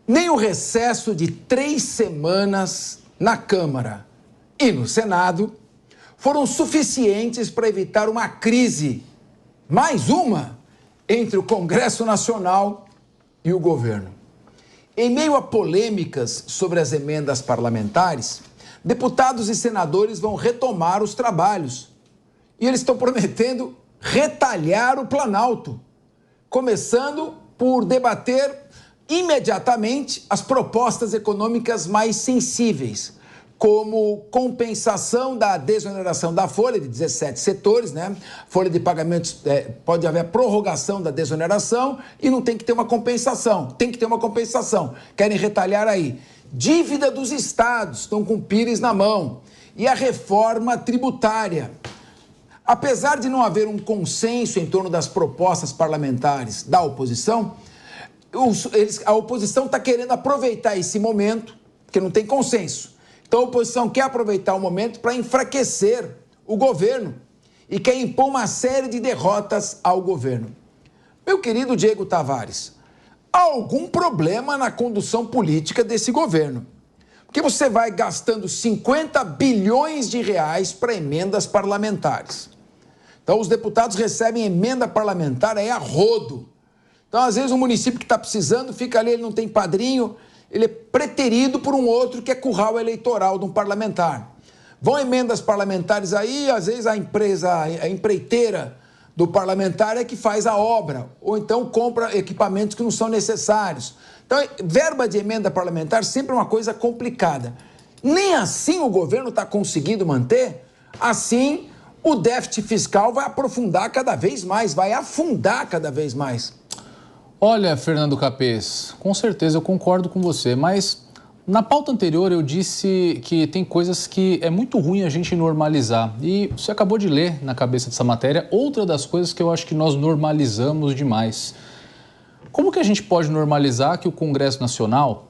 Nem o recesso de 3 semanas na Câmara e no Senado foram suficientes para evitar uma crise, mais uma, entre o Congresso Nacional e o governo. Em meio a polêmicas sobre as emendas parlamentares, deputados e senadores vão retomar os trabalhos. E eles estão prometendo retalhar o Planalto, começando por debater imediatamente as propostas econômicas mais sensíveis, como compensação da desoneração da folha de 17 setores, né? Folha de pagamentos, pode haver prorrogação da desoneração e não tem que ter uma compensação. Tem que ter uma compensação. Querem retalhar aí. Dívida dos estados, estão com o pires na mão. E a reforma tributária. Apesar de não haver um consenso em torno das propostas parlamentares da oposição, a oposição está querendo aproveitar esse momento, porque não tem consenso. Então a oposição quer aproveitar o momento para enfraquecer o governo e quer impor uma série de derrotas ao governo. Meu querido Diego Tavares, há algum problema na condução política desse governo? Porque você vai gastando 50 bilhões de reais para emendas parlamentares. Então os deputados recebem emenda parlamentar aí a rodo. Então, às vezes, um município que está precisando, fica ali, ele não tem padrinho, ele é preterido por um outro que é curral eleitoral de um parlamentar. Vão emendas parlamentares aí, às vezes a empreiteira do parlamentar é que faz a obra, ou então compra equipamentos que não são necessários. Então, verba de emenda parlamentar sempre é uma coisa complicada. Nem assim o governo está conseguindo manter, assim o déficit fiscal vai aprofundar cada vez mais, vai afundar cada vez mais. Olha, Fernando Capês, com certeza eu concordo com você, mas na pauta anterior eu disse que tem coisas que é muito ruim a gente normalizar. E você acabou de ler na cabeça dessa matéria outra das coisas que eu acho que nós normalizamos demais. Como que a gente pode normalizar que o Congresso Nacional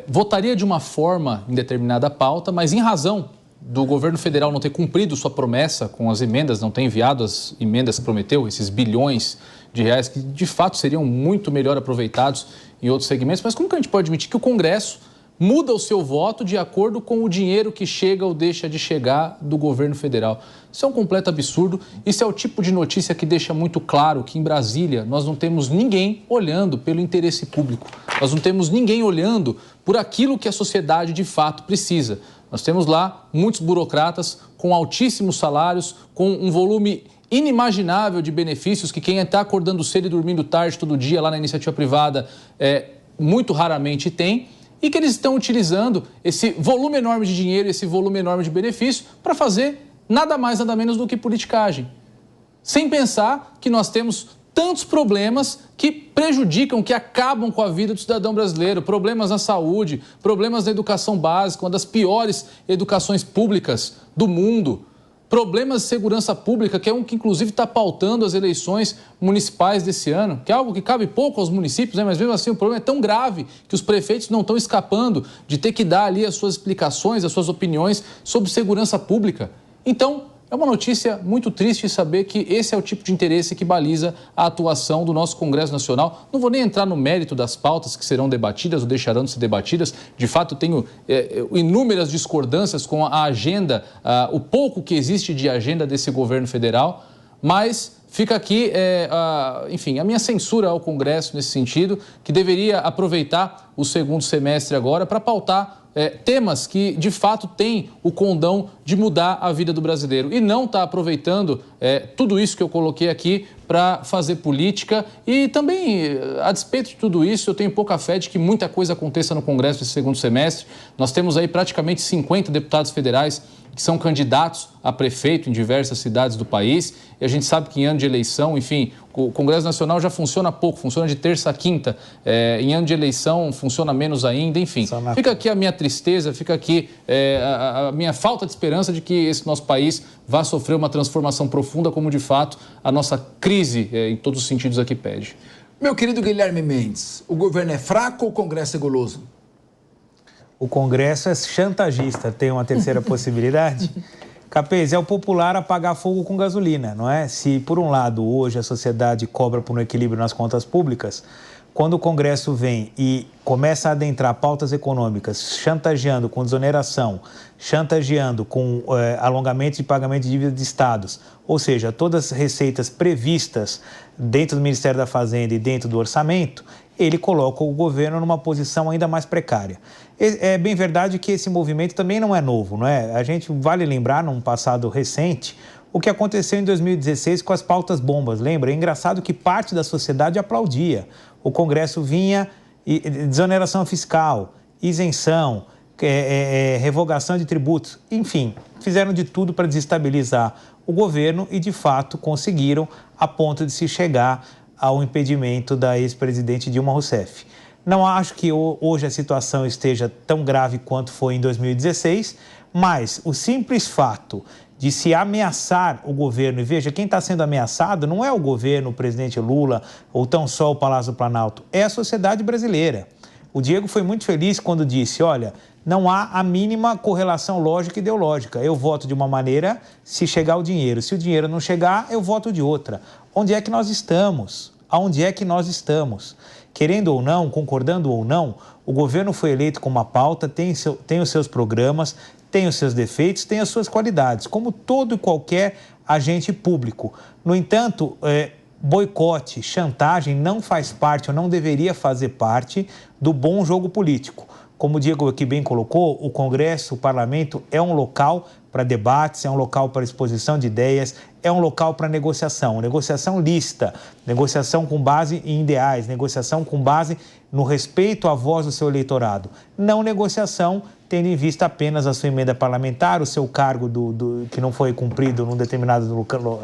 votaria de uma forma em determinada pauta, mas em razão do governo federal não ter cumprido sua promessa com as emendas, não ter enviado as emendas que prometeu, esses bilhões de reais que de fato seriam muito melhor aproveitados em outros segmentos, mas como que a gente pode admitir que o Congresso muda o seu voto de acordo com o dinheiro que chega ou deixa de chegar do governo federal? Isso é um completo absurdo. Isso é o tipo de notícia que deixa muito claro que em Brasília nós não temos ninguém olhando pelo interesse público. Nós não temos ninguém olhando por aquilo que a sociedade de fato precisa. Nós temos lá muitos burocratas com altíssimos salários, com um volume inimaginável de benefícios que quem está acordando cedo e dormindo tarde todo dia lá na iniciativa privada muito raramente tem, e que eles estão utilizando esse volume enorme de dinheiro, esse volume enorme de benefício para fazer nada mais, nada menos do que politicagem. Sem pensar que nós temos tantos problemas que prejudicam, que acabam com a vida do cidadão brasileiro. Problemas na saúde, problemas na educação básica, uma das piores educações públicas do mundo. Problemas de segurança pública, que é um que inclusive está pautando as eleições municipais desse ano, que é algo que cabe pouco aos municípios, né? Mas mesmo assim o problema é tão grave que os prefeitos não estão escapando de ter que dar ali as suas explicações, as suas opiniões sobre segurança pública. Então, é uma notícia muito triste saber que esse é o tipo de interesse que baliza a atuação do nosso Congresso Nacional. Não vou nem entrar no mérito das pautas que serão debatidas ou deixarão de ser debatidas. De fato, eu tenho inúmeras discordâncias com a agenda, o pouco que existe de agenda desse governo federal, mas fica aqui, enfim, a minha censura ao Congresso nesse sentido, que deveria aproveitar o segundo semestre agora para pautar temas que, de fato, têm o condão de mudar a vida do brasileiro e não está aproveitando tudo isso que eu coloquei aqui para fazer política. E também, a despeito de tudo isso, eu tenho pouca fé de que muita coisa aconteça no Congresso nesse segundo semestre. Nós temos aí praticamente 50 deputados federais que são candidatos a prefeito em diversas cidades do país, e a gente sabe que em ano de eleição, enfim, o Congresso Nacional já funciona pouco, funciona de terça a quinta, em ano de eleição funciona menos ainda, enfim. Fica aqui a minha tristeza, fica aqui a minha falta de esperança de que esse nosso país vá sofrer uma transformação profunda, como de fato a nossa crise em todos os sentidos aqui pede. Meu querido Guilherme Mendes, o governo é fraco ou o Congresso é guloso? O Congresso é chantagista, tem uma terceira possibilidade? Capês, é o popular apagar fogo com gasolina, não é? Se, por um lado, hoje a sociedade cobra por um equilíbrio nas contas públicas, quando o Congresso vem e começa a adentrar pautas econômicas, chantageando com desoneração, chantageando com alongamento de pagamento de dívida de estados, ou seja, todas as receitas previstas dentro do Ministério da Fazenda e dentro do orçamento, ele coloca o governo numa posição ainda mais precária. É bem verdade que esse movimento também não é novo, não é? A gente vale lembrar, num passado recente, o que aconteceu em 2016 com as pautas bombas, lembra? É engraçado que parte da sociedade aplaudia. O Congresso vinha, desoneração fiscal, isenção, revogação de tributos, enfim, fizeram de tudo para desestabilizar o governo e, de fato, conseguiram a ponto de se chegar ao impedimento da ex-presidente Dilma Rousseff. Não acho que hoje a situação esteja tão grave quanto foi em 2016, mas o simples fato de se ameaçar o governo, e veja, quem está sendo ameaçado não é o governo, o presidente Lula, ou tão só o Palácio do Planalto, é a sociedade brasileira. O Diego foi muito feliz quando disse, olha, não há a mínima correlação lógica e ideológica. Eu voto de uma maneira se chegar o dinheiro. Se o dinheiro não chegar, eu voto de outra. Onde é que nós estamos? Aonde é que nós estamos? Querendo ou não, concordando ou não, o governo foi eleito com uma pauta, tem os seus programas, tem os seus defeitos, tem as suas qualidades, como todo e qualquer agente público. No entanto, boicote, chantagem não faz parte ou não deveria fazer parte do bom jogo político. Como o Diego aqui bem colocou, o Congresso, o Parlamento é um local para debates, é um local para exposição de ideias, é um local para negociação lícita, negociação com base em ideais, negociação com base no respeito à voz do seu eleitorado, não negociação tendo em vista apenas a sua emenda parlamentar, o seu cargo que não foi cumprido num determinado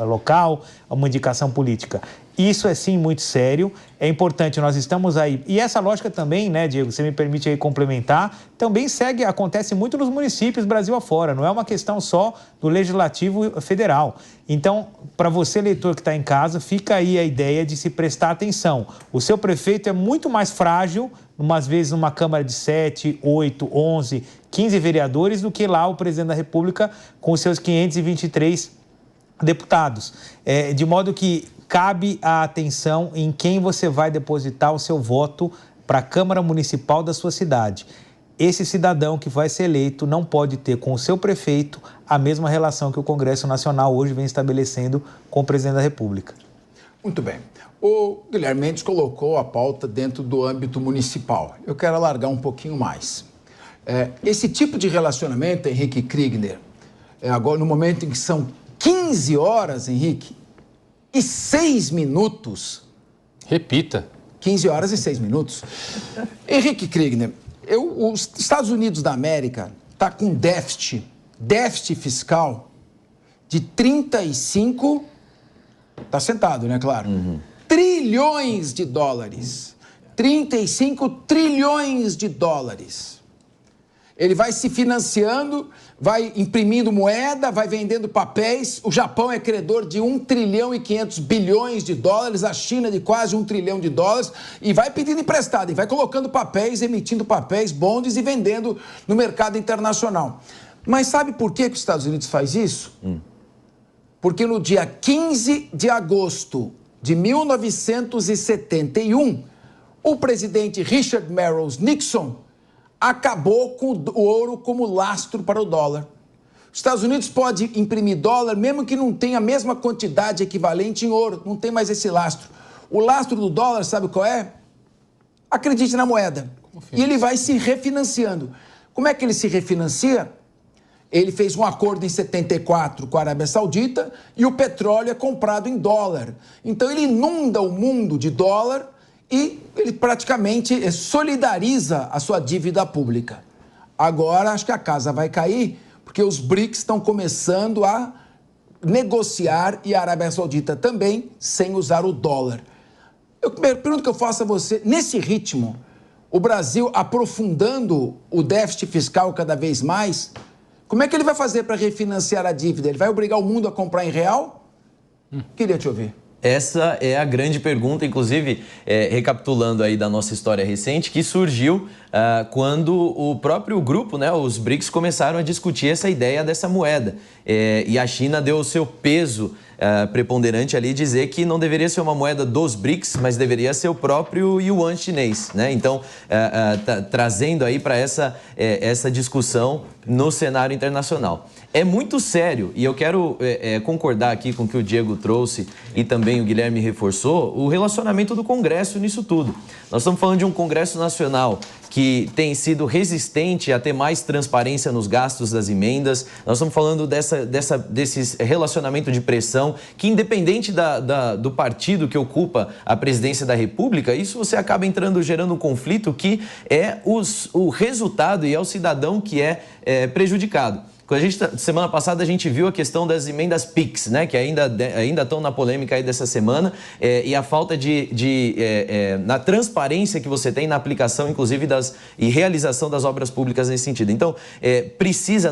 local, uma indicação política. Isso é sim muito sério, é importante, nós estamos aí. E essa lógica também, né, Diego, você me permite aí complementar, também acontece muito nos municípios Brasil afora, não é uma questão só do Legislativo Federal. Então, para você, eleitor que está em casa, fica aí a ideia de se prestar atenção. O seu prefeito é muito mais frágil, umas vezes numa Câmara de 7, 8, 11, 15 vereadores, do que lá o presidente da República com os seus 523 deputados. De modo que cabe a atenção em quem você vai depositar o seu voto para a Câmara Municipal da sua cidade. Esse cidadão que vai ser eleito não pode ter com o seu prefeito a mesma relação que o Congresso Nacional hoje vem estabelecendo com o presidente da República. Muito bem. O Guilherme Mendes colocou a pauta dentro do âmbito municipal. Eu quero alargar um pouquinho mais. Esse tipo de relacionamento, Henrique Kriegner, agora no momento em que são 15 horas, Henrique, e 6 minutos. Repita. 15 horas e 6 minutos. Henrique Kriegner, os Estados Unidos da América está com déficit fiscal de 35... Está sentado, né, claro? Trilhões de dólares. 35 trilhões de dólares. Ele vai se financiando, vai imprimindo moeda, vai vendendo papéis. O Japão é credor de 1 trilhão e 500 bilhões de dólares, a China de quase 1 trilhão de dólares, e vai pedindo emprestado, e vai colocando papéis, emitindo papéis, bondes e vendendo no mercado internacional. Mas sabe por que os Estados Unidos faz isso? Porque no dia 15 de agosto de 1971, o presidente Richard Merrill Nixon acabou com o ouro como lastro para o dólar. Os Estados Unidos pode imprimir dólar, mesmo que não tenha a mesma quantidade equivalente em ouro, não tem mais esse lastro. O lastro do dólar, sabe qual é? Acredite na moeda. E ele vai se refinanciando. Como é que ele se refinancia? Ele fez um acordo em 74 com a Arábia Saudita e o petróleo é comprado em dólar. Então ele inunda o mundo de dólar e ele praticamente solidariza a sua dívida pública. Agora acho que a casa vai cair porque os BRICS estão começando a negociar e a Arábia Saudita também sem usar o dólar. A pergunta que eu faço a você, nesse ritmo, o Brasil aprofundando o déficit fiscal cada vez mais, como é que ele vai fazer para refinanciar a dívida? Ele vai obrigar o mundo a comprar em real? Queria te ouvir. Essa é a grande pergunta, inclusive, recapitulando aí da nossa história recente, que surgiu quando o próprio grupo, né, os BRICS, começaram a discutir essa ideia dessa moeda. E a China deu o seu peso preponderante ali dizer que não deveria ser uma moeda dos BRICS, mas deveria ser o próprio yuan chinês, né? Então, trazendo aí para essa discussão no cenário internacional. É muito sério, e eu quero concordar aqui com o que o Diego trouxe e também o Guilherme reforçou, o relacionamento do Congresso nisso tudo. Nós estamos falando de um Congresso Nacional que tem sido resistente a ter mais transparência nos gastos das emendas. Nós estamos falando desse relacionamento de pressão que, independente do partido que ocupa a presidência da República, isso você acaba gerando um conflito que é o resultado e é o cidadão que é prejudicado. Semana passada a gente viu a questão das emendas PIX, né, que ainda estão na polêmica aí dessa semana, e a falta na transparência que você tem na aplicação, inclusive, e realização das obras públicas nesse sentido. Então,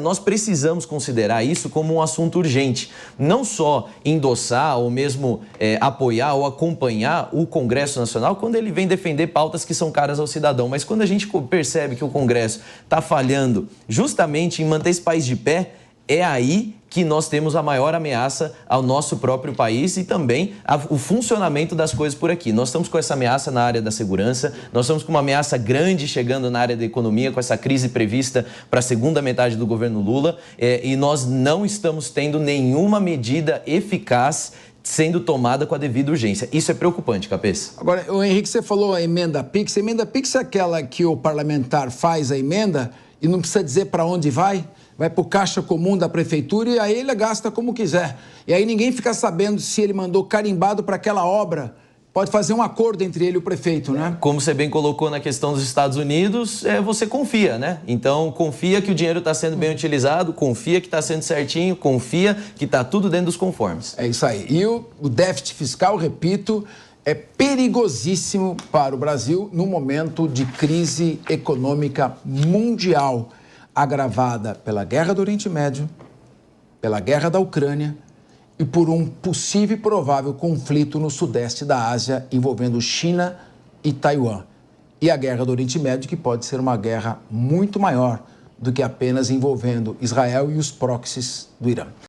nós precisamos considerar isso como um assunto urgente. Não só endossar ou mesmo apoiar ou acompanhar o Congresso Nacional quando ele vem defender pautas que são caras ao cidadão, mas quando a gente percebe que o Congresso está falhando justamente em manter esse país de pé, é aí que nós temos a maior ameaça ao nosso próprio país e também o funcionamento das coisas por aqui. Nós estamos com essa ameaça na área da segurança, nós estamos com uma ameaça grande chegando na área da economia, com essa crise prevista para a segunda metade do governo Lula, e nós não estamos tendo nenhuma medida eficaz sendo tomada com a devida urgência. Isso é preocupante, Capês. Agora, o Henrique, você falou a emenda PIX. A emenda PIX é aquela que o parlamentar faz a emenda e não precisa dizer para onde vai para o caixa comum da prefeitura e aí ele gasta como quiser. E aí ninguém fica sabendo se ele mandou carimbado para aquela obra. Pode fazer um acordo entre ele e o prefeito, né? Como você bem colocou na questão dos Estados Unidos, você confia, né? Então, confia que o dinheiro está sendo bem utilizado, confia que está sendo certinho, confia que está tudo dentro dos conformes. É isso aí. E o déficit fiscal, repito, é perigosíssimo para o Brasil no momento de crise econômica mundial, agravada pela guerra do Oriente Médio, pela guerra da Ucrânia e por um possível e provável conflito no sudeste da Ásia envolvendo China e Taiwan. E a guerra do Oriente Médio, que pode ser uma guerra muito maior do que apenas envolvendo Israel e os proxies do Irã.